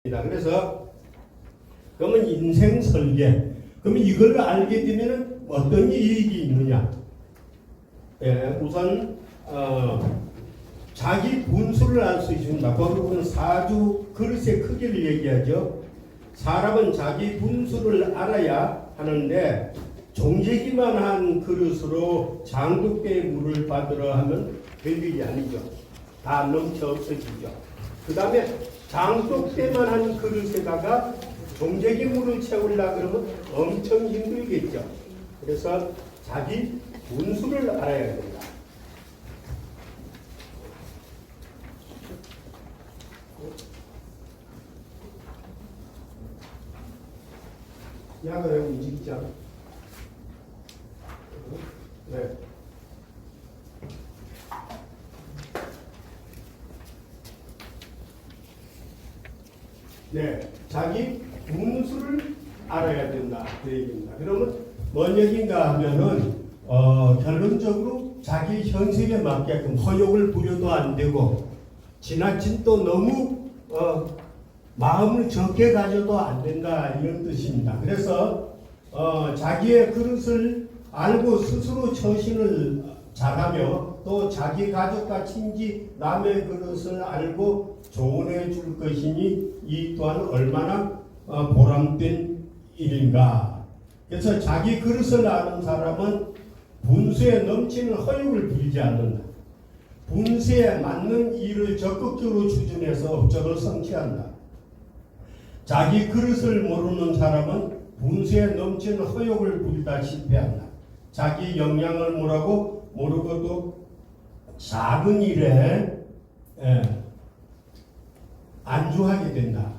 그래서 그러면 인생 설계, 그러면 이걸 알게 되면 어떤 이익이 있느냐? 우선 자기 분수를 알 수 있습니다. 거기는 사주 그릇의 크기를 얘기하죠. 사람은 자기 분수를 알아야 하는데 종재기만 한 그릇으로 장독대의 물을 받으러 하면 될 일이 아니죠. 다 넘쳐 없어지죠. 그 다음에 장독대만 한 그릇에다가 종재기 물을 채우려고 그러면 엄청 힘들겠죠. 그래서 자기 분수를 알아야 된다. 약을 움직이지 않아. 네. 네, 자기 분수를 알아야 된다. 그 얘기입니다. 그러면 뭔 얘기인가 하면은 결론적으로 자기 현실에 맞게끔 허욕을 부려도 안 되고 지나친 또 너무 마음을 적게 가져도 안 된다 이런 뜻입니다. 그래서 자기의 그릇을 알고 스스로 처신을 잘하며 또 자기 가족과 친지 남의 그릇을 알고 조언해 줄 것이니 이 또한 얼마나 보람된 일인가. 그래서 자기 그릇을 아는 사람은 분수에 넘치는 허욕을 부리지 않는다. 분수에 맞는 일을 적극적으로 추진해서 업적을 성취한다. 자기 그릇을 모르는 사람은 분수에 넘치는 허욕을 부리다 실패한다. 자기 역량을 모르고 또 작은 일에 안주하게 된다.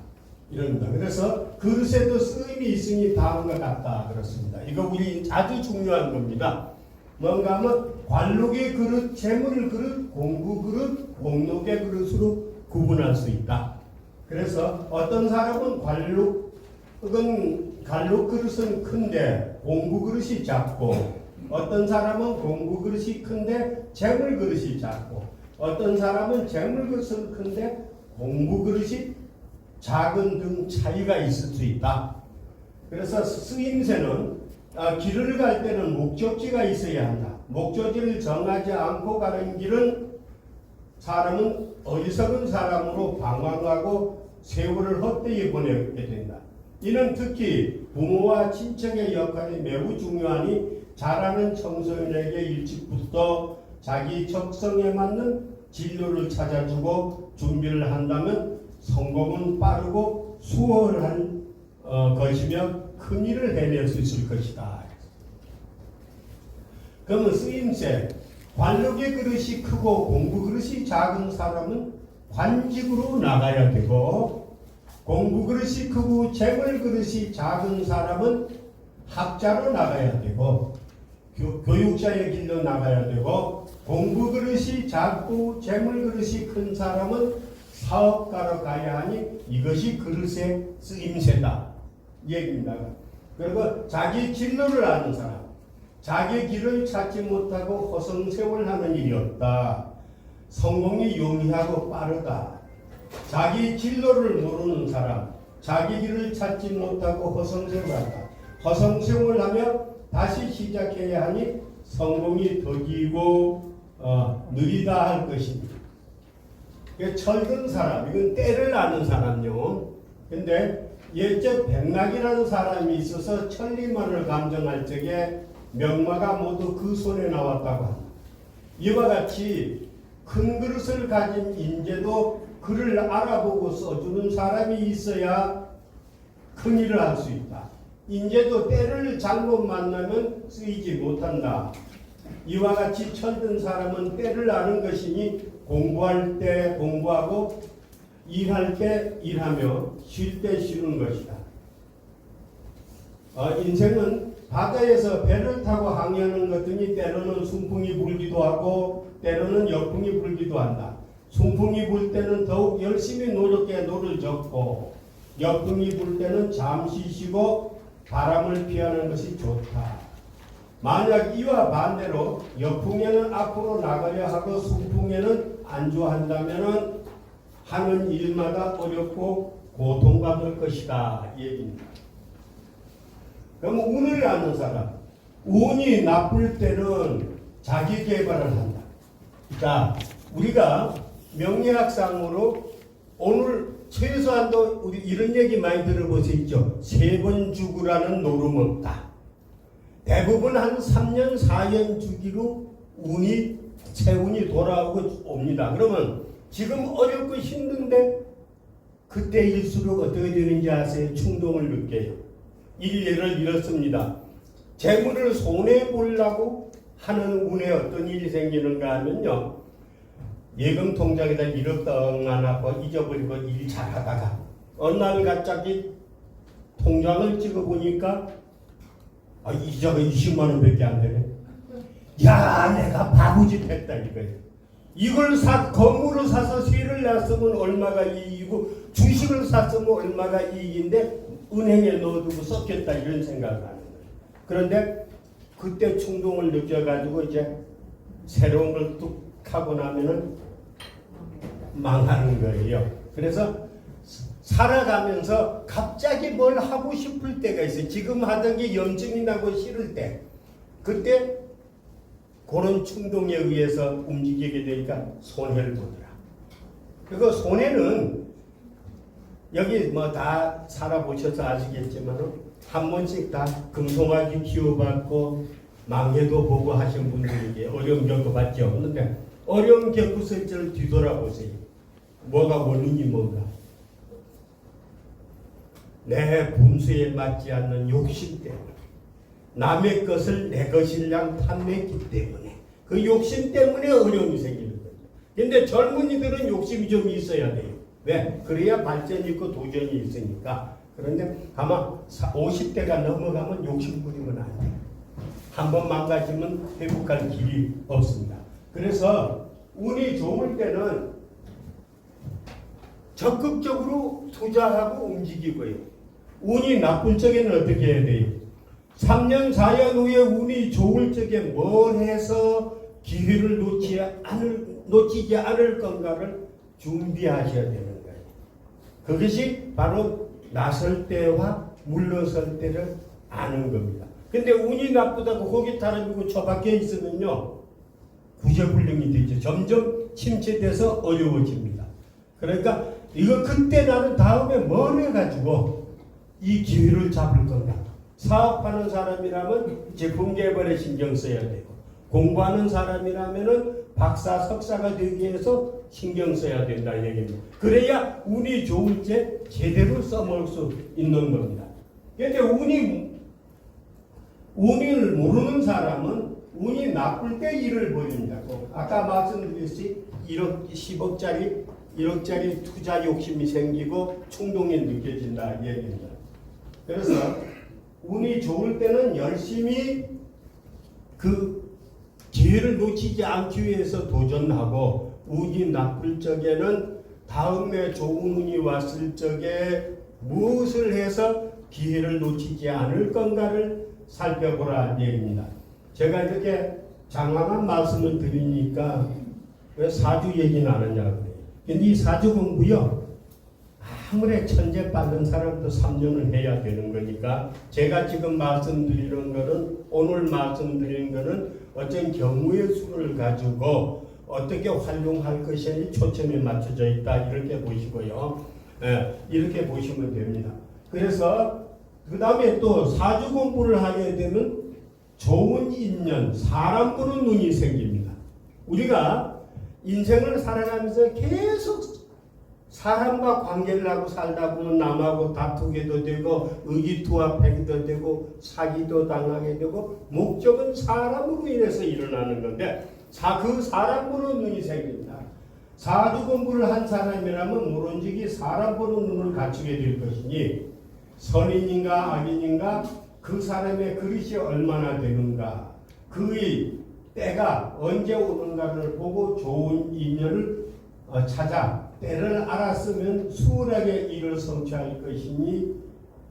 이럽니다. 그래서 그릇에도 쓰임이 있으니 다음과 같다. 그렇습니다. 이거 우리 아주 중요한 겁니다. 뭔가 하면 관록의 그릇, 재물 그릇, 공부 그릇, 공록의 그릇으로 구분할 수 있다. 그래서 어떤 사람은 관록 그릇은 큰데 공부 그릇이 작고, 어떤 사람은 공부 그릇이 큰데 재물 그릇이 작고, 어떤 사람은 재물 그릇은 큰데 공부 그릇이 작은 등 차이가 있을 수 있다. 그래서 쓰임새는 길을 갈 때는 목적지가 있어야 한다. 목적지를 정하지 않고 가는 길은 사람은 어리석은 사람으로 방황하고 세월을 헛되이 보내게 된다. 이는 특히 부모와 친척의 역할이 매우 중요하니 자라는 청소년에게 일찍부터 자기 적성에 맞는 진로를 찾아주고 준비를 한다면 성공은 빠르고 수월한 것이며 큰 일을 해낼 수 있을 것이다. 그러면 쓰임새, 관록의 그릇이 크고 공부 그릇이 작은 사람은 관직으로 나가야 되고, 공부 그릇이 크고 재물 그릇이 작은 사람은 학자로 나가야 되고, 교육자의 길로 나가야 되고, 공부 그릇이 작고 재물 그릇이 큰 사람은 사업가로 가야 하니 이것이 그릇의 쓰임새다. 이 얘기입니다. 그리고 자기 진로를 아는 사람, 자기 길을 찾지 못하고 허송세월하는 일이 없다. 성공이 용이하고 빠르다. 자기 진로를 모르는 사람, 자기 길을 찾지 못하고 허송세월한다. 허송세월하며 다시 시작해야 하니 성공이 더디고 느리다 할 것입니다. 철든 사람, 이건 때를 아는 사람요. 근데 옛적 백락이라는 사람이 있어서 천리만을 감정할 적에 명마가 모두 그 손에 나왔다고 합니다. 이와 같이 큰 그릇을 가진 인재도 그를 알아보고 써주는 사람이 있어야 큰 일을 할 수 있다. 인재도 때를 잘못 만나면 쓰이지 못한다. 이와 같이 철든 사람은 때를 아는 것이니 공부할 때 공부하고 일할 때 일하며 쉴 때 쉬는 것이다. 인생은 바다에서 배를 타고 항해하는 것이니 때로는 순풍이 불기도 하고 때로는 역풍이 불기도 한다. 순풍이 불 때는 더욱 열심히 노력해 노를 젓고, 역풍이 불 때는 잠시 쉬고 바람을 피하는 것이 좋다. 만약 이와 반대로 역풍에는 앞으로 나가려 하고 순풍에는 안주한다면 하는 일마다 어렵고 고통받을 것이다 이 얘기입니다. 그럼 운을 아는 사람, 운이 나쁠 때는 자기 개발을 한다. 자, 우리가 명리학상으로 오늘 최소한도 우리 이런 얘기 많이 들어보셨죠? 3번 죽으라는 노름 없다. 대부분 한 3년, 4년 주기로 체운이 돌아오고 옵니다. 그러면 지금 어렵고 힘든데 그때일수록 어떻게 되는지 아세요? 충동을 느껴요. 예를 들었습니다. 재물을 손해보려고 하는 운에 어떤 일이 생기는가 하면요. 예금 통장에다 1억 떠나고 잊어버리고 일 잘하다가 어느 날 갑자기 통장을 찍어보니까 이자가 20만 원밖에 안 되네. 야, 내가 바보짓 했다 이거예요. 이걸 건물을 사서 세를 냈으면 얼마가 이익이고 주식을 샀으면 얼마가 이익인데 은행에 넣어두고 썼겠다 이런 생각을 하는 거예요. 그런데 그때 충동을 느껴가지고 이제 새로운 걸 뚝 하고 나면은 망하는 거예요. 그래서 살아가면서 갑자기 뭘 하고 싶을 때가 있어요. 지금 하던 게 염증이 나고 싫을 때, 그때 그런 충동에 의해서 움직이게 되니까 손해를 보더라. 그리고 손해는 여기 뭐 다 살아보셔서 아시겠지만 한 번씩 다 금송아지 키워봤고 망해도 보고 하신 분들에게 어려움 겪어봤죠. 그런데 어려움 겪고서 저를 뒤돌아보세요. 뭐가 원인이 뭔가? 내 분수에 맞지 않는 욕심 때문에, 남의 것을 내 것이랑 탐냈기 때문에, 그 욕심 때문에 어려움이 생기는 거죠. 근데 젊은이들은 욕심이 좀 있어야 돼요. 왜? 그래야 발전이 있고 도전이 있으니까. 그런데 아마 50대가 넘어가면 욕심 부리면 안 돼요. 한번 망가지면 회복할 길이 없습니다. 그래서 운이 좋을 때는 적극적으로 투자하고 움직이고요. 운이 나쁠 적에는 어떻게 해야 돼요? 3년, 4년 후에 운이 좋을 적에 뭘 해서 기회를 놓치지 않을 건가를 준비하셔야 되는 거예요. 그것이 바로 나설 때와 물러설 때를 아는 겁니다. 근데 운이 나쁘다고 거기 타락이고 처박혀 있으면요, 구제불능이 되죠. 점점 침체돼서 어려워집니다. 그러니까 이거 그때 나는 다음에 뭘 해가지고 이 기회를 잡을 건가. 사업하는 사람이라면 제품 개발에 신경 써야 되고, 공부하는 사람이라면은 박사, 석사가 되기 위해서 신경 써야 된다 이 얘기입니다. 그래야 운이 좋을 때 제대로 써먹을 수 있는 겁니다. 그런데 운을 모르는 사람은 운이 나쁠 때 일을 벌인다고. 아까 말씀드렸듯이 1억짜리 투자 욕심이 생기고 충동이 느껴진다 이 얘기입니다. 그래서 운이 좋을 때는 열심히 그 기회를 놓치지 않기 위해서 도전하고, 운이 나쁠 적에는 다음에 좋은 운이 왔을 적에 무엇을 해서 기회를 놓치지 않을 건가를 살펴보라 이 얘기입니다. 제가 이렇게 장황한 말씀을 드리니까 왜 사주 얘기는 안 하냐고 그래요. 근데 이 사주 공부요, 아무리 천재 받는 사람도 3년을 해야 되는 거니까, 제가 지금 말씀드리는 거는, 오늘 말씀드리는 거는 어떤 경우의 수를 가지고 어떻게 활용할 것이 초점이 맞춰져 있다 이렇게 보시고요. 이렇게 보시면 됩니다. 그래서 그 다음에 또 사주 공부를 하게 되면 좋은 인연, 사람 보는 눈이 생깁니다. 우리가 인생을 살아가면서 계속 사람과 관계를 하고 살다 보면 남하고 다투게도 되고 의기투합하기도 되고 사기도 당하게 되고, 목적은 사람으로 인해서 일어나는 건데 그 사람 보는 눈이 생긴다. 사주 공부를 한 사람이라면 모른지기 사람 보는 눈을 갖추게 될 것이니, 선인인가 악인인가, 그 사람의 그릇이 얼마나 되는가, 그의 때가 언제 오는가를 보고 좋은 인연을 찾아 때를 알았으면 수월하게 일을 성취할 것이니,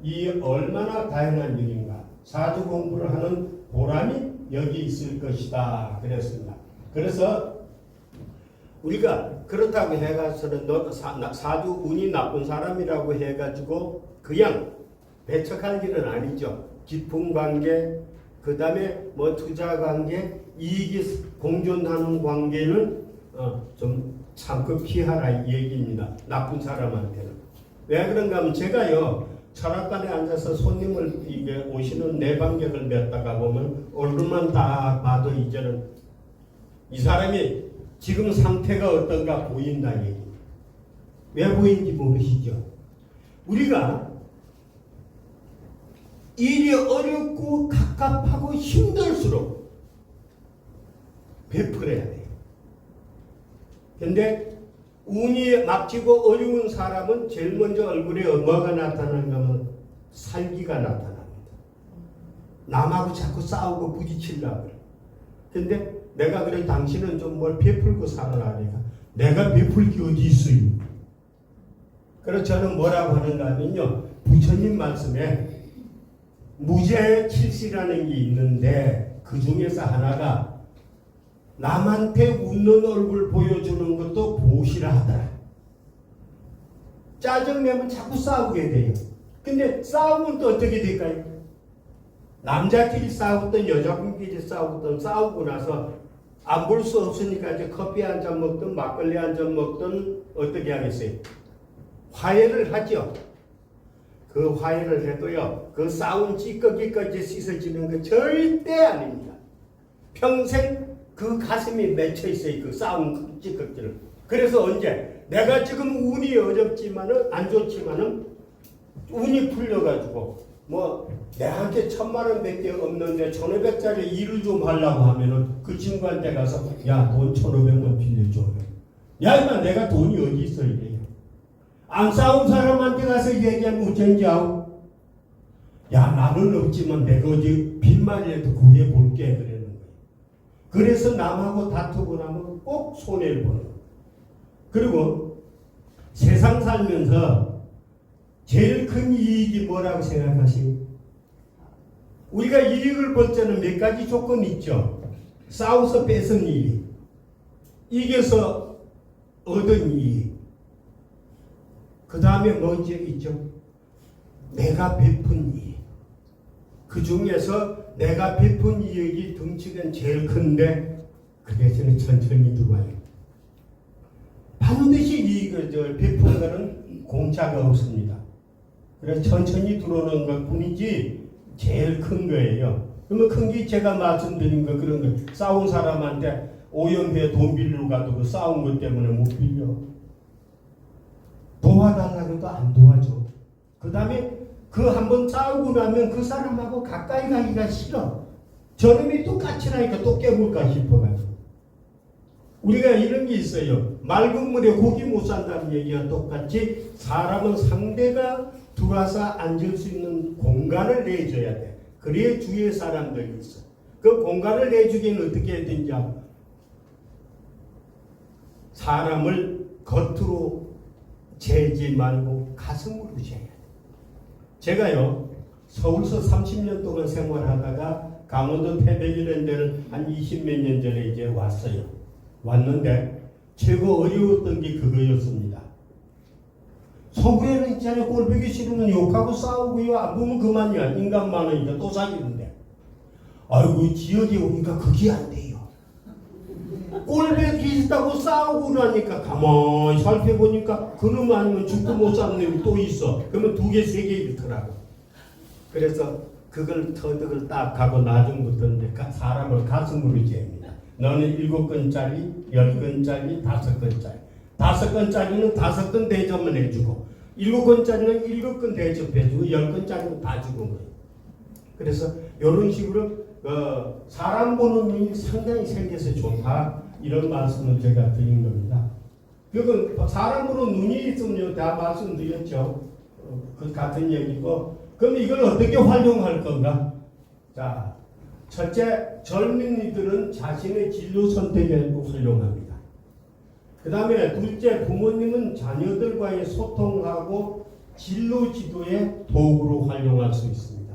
이 얼마나 다양한 일인가, 사주 공부를 하는 보람이 여기 있을 것이다 그랬습니다. 그래서 우리가 그렇다고 해가지고는 너 사주 운이 나쁜 사람이라고 해가지고 그냥 배척할 일은 아니죠. 깊은 관계, 그 다음에 뭐 투자 관계, 이익이 공존하는 관계는 좀 참고 피하라 이 얘기입니다. 나쁜 사람한테는. 왜 그런가 하면 제가요 철학관에 앉아서 손님을 이게 오시는 내방객을 맺다가 보면 얼굴만 다 봐도 이제는 이 사람이 지금 상태가 어떤가 보인다 얘기. 왜 보이는지 모르시죠? 우리가 일이 어렵고 갑갑하고 힘들수록 베풀어야 돼요. 근데 운이 막히고 어려운 사람은 제일 먼저 얼굴에 뭐가 나타나는가 하면 살기가 나타납니다. 남하고 자꾸 싸우고 부딪히려고 그래. 근데 내가 그래 당신은 좀 뭘 베풀고 살아라 하니까 내가 베풀 게 어디 있어요. 그래서 저는 뭐라고 하는가 하면요 부처님 말씀에 무죄 칠시라는 게 있는데 그 중에서 하나가 남한테 웃는 얼굴 보여주는 것도 보시라 하더라. 짜증내면 자꾸 싸우게 돼요. 근데 싸우면 또 어떻게 될까요? 남자끼리 싸웠던 여자분끼리 싸우고 나서 안 볼 수 없으니까 이제 커피 한 잔 먹든 막걸리 한 잔 먹든 어떻게 하겠어요? 화해를 하죠. 그 화해를 해도요 그 싸운 찌꺼기까지 씻어지는 거 절대 아닙니다. 평생 그 가슴이 맺혀 있어요. 그 싸운 찌꺼기를. 그래서 언제 내가 지금 운이 어렵지만은 안 좋지만은 운이 풀려가지고 뭐 내한테 1,000,000원밖에 없는데 1,500짜리 일을 좀 하려고 하면은 그 친구한테 가서 야 돈 1,500원 빌려줘. 야 이마 내가 돈이 어디 있어 이래요. 안 싸운 사람한테 가서 얘기하면 어쩐지 하고 야 나는 없지만 내가 어디 빈말이라도 구해볼게 그러는 거예요. 그래서 남하고 다투고 나면 꼭 손해를 보는 거예요. 그리고 세상 살면서 제일 큰 이익이 뭐라고 생각하시요? 우리가 이익을 볼 때는 몇 가지 조건이 있죠. 싸워서 뺏은 이익, 이겨서 얻은 이익, 그 다음에 뭐지 있죠? 내가 베푼 이익. 그 중에서 내가 베푼 이익이 덩치가 제일 큰데 그 대신에 천천히 들어와요. 반드시 이익을 베푼 거는 공짜가 없습니다. 그래서 천천히 들어오는 것 뿐이지 제일 큰 거예요. 그러면 큰 게 제가 말씀드린 거 그런 거 싸운 사람한테 오염회 돈 빌리러 가도 그 싸운 것 때문에 못 빌려. 도와달라고 해도 안 도와줘. 그 다음에 그 한번 싸우고 나면 그 사람하고 가까이 가기가 싫어. 저놈이 똑같이 나니까 또 깨물까 싶어가지고. 우리가 이런 게 있어요. 맑은 물에 고기 못 산다는 얘기와 똑같이 사람은 상대가 들어와서 앉을 수 있는 공간을 내줘야 돼. 그래야 주위에 사람들이 있어. 그 공간을 내주기는 어떻게 해야 되는지 사람을 겉으로 재지 말고 가슴으로 재야 돼. 제가요 서울서 30년 동안 생활하다가 강원도 태백이라는 데를 한 20몇 년 전에 이제 왔어요. 왔는데 최고 어려웠던 게 그거였습니다. 서울에는 있잖아요. 꼴보기 싫으면 욕하고 싸우고요. 안 보면 그만이야. 인간 많으니까 또 사귀는데. 아이고 지역에 오니까 그게 안 돼요. 꼴보기 싫다고 싸우고 나니까 가만히 살펴보니까 그놈 아니면 죽도 못 사는 놈이 또 있어. 그러면 2개, 3개 있더라고. 그래서 그걸 터득을 딱 하고 나중부터는 사람을 가슴으로 재입니다. 너는 7건짜리, 10건짜리, 5건짜리. 5건짜리는 5건 대접을 해주고 7건짜리는 7건 대접해주고 10건짜리는 다 주고 거예요. 그래서 이런 식으로 사람 보는 눈이 상당히 생겨서 좋다 이런 말씀을 제가 드린 겁니다. 그건 사람 보는 눈이 있으면 다 말씀드렸죠. 그 같은 얘기고 그럼 이걸 어떻게 활용할 건가? 자, 첫째 젊은이들은 자신의 진로 선택에 활용합니다. 그 다음에 둘째 부모님은 자녀들과의 소통하고 진로 지도의 도구로 활용할 수 있습니다.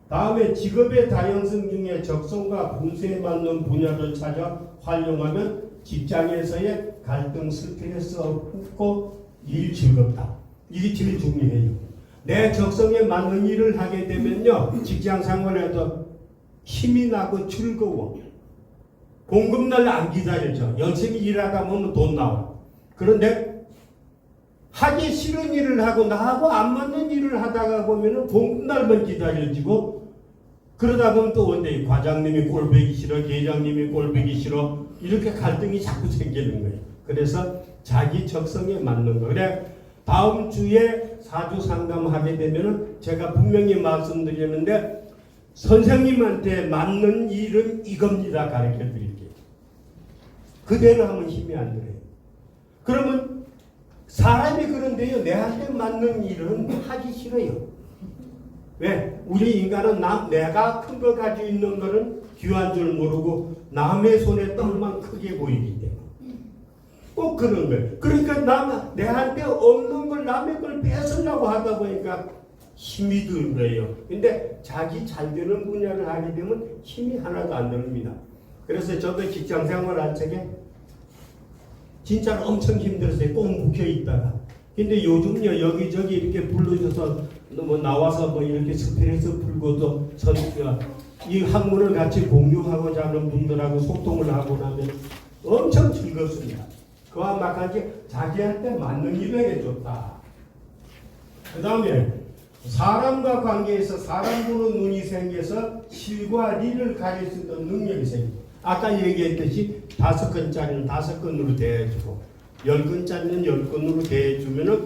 다음에 직업의 다양성 중에 적성과 분수에 맞는 분야를 찾아 활용하면 직장에서의 갈등 스트레스 없고 일 즐겁다. 이게 제일 중요해요. 내 적성에 맞는 일을 하게 되면요, 직장 생활에도 힘이 나고 즐거워. 공급날 안 기다려져. 열심히 일하다 보면 돈 나와. 그런데 하기 싫은 일을 하고 나하고 안 맞는 일을 하다가 보면은 공급날만 기다려지고, 그러다 보면 또 원래 과장님이 꼴보기 싫어, 계장님이 꼴보기 싫어, 이렇게 갈등이 자꾸 생기는 거예요. 그래서 자기 적성에 맞는 거. 그래 다음 주에 사주 상담하게 되면은 제가 분명히 말씀드렸는데, 선생님한테 맞는 일은 이겁니다 가르쳐 드릴게요. 그대로 하면 힘이 안 들어요. 그러면 사람이 그런데요, 내한테 맞는 일은 하기 싫어요. 왜? 우리 인간은 내가 큰 거 가지고 있는 거는 귀한 줄 모르고 남의 손에 떡만 크게 보이기 때문에 꼭 그런 거예요. 그러니까 내한테 없는 걸 남의 걸 뺏으려고 하다 보니까 힘이 든 거예요. 근데 자기 잘 되는 분야를 하게 되면 힘이 하나도 안 듭니다. 그래서 저도 직장 생활할 적에 진짜로 엄청 힘들었어요. 꼭 묵혀 있다가. 근데 요즘요, 여기저기 이렇게 불러줘서 뭐 나와서 뭐 이렇게 스트레스 풀고도 이 학문을 같이 공유하고자 하는 분들하고 소통을 하고 나면 엄청 즐겁습니다. 그와 마찬가지 자기한테 맞는 일을 해줬다. 그 다음에 사람과 관계에서 사람 보는 눈이 생겨서 실과 리를 가릴 수 있는 능력이 생깁니다. 아까 얘기했듯이 5건짜리는 5건으로 대해주고 10건짜리는 10건으로 대해주면은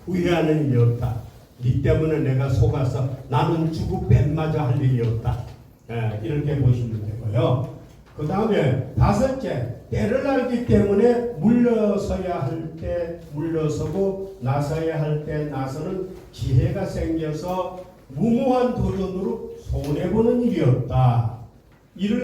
후회하는 일이 없다. 니 때문에 내가 속아서 나는 주고 뺀마저 할 일이 없다. 이렇게 보시면 되고요. 그 다음에 5째, 때를 알기 때문에 물러서야 할 때 물러서고 나서야 할 때 나서는 지혜가 생겨서 무모한 도전으로 손해보는 일이 없다. 이를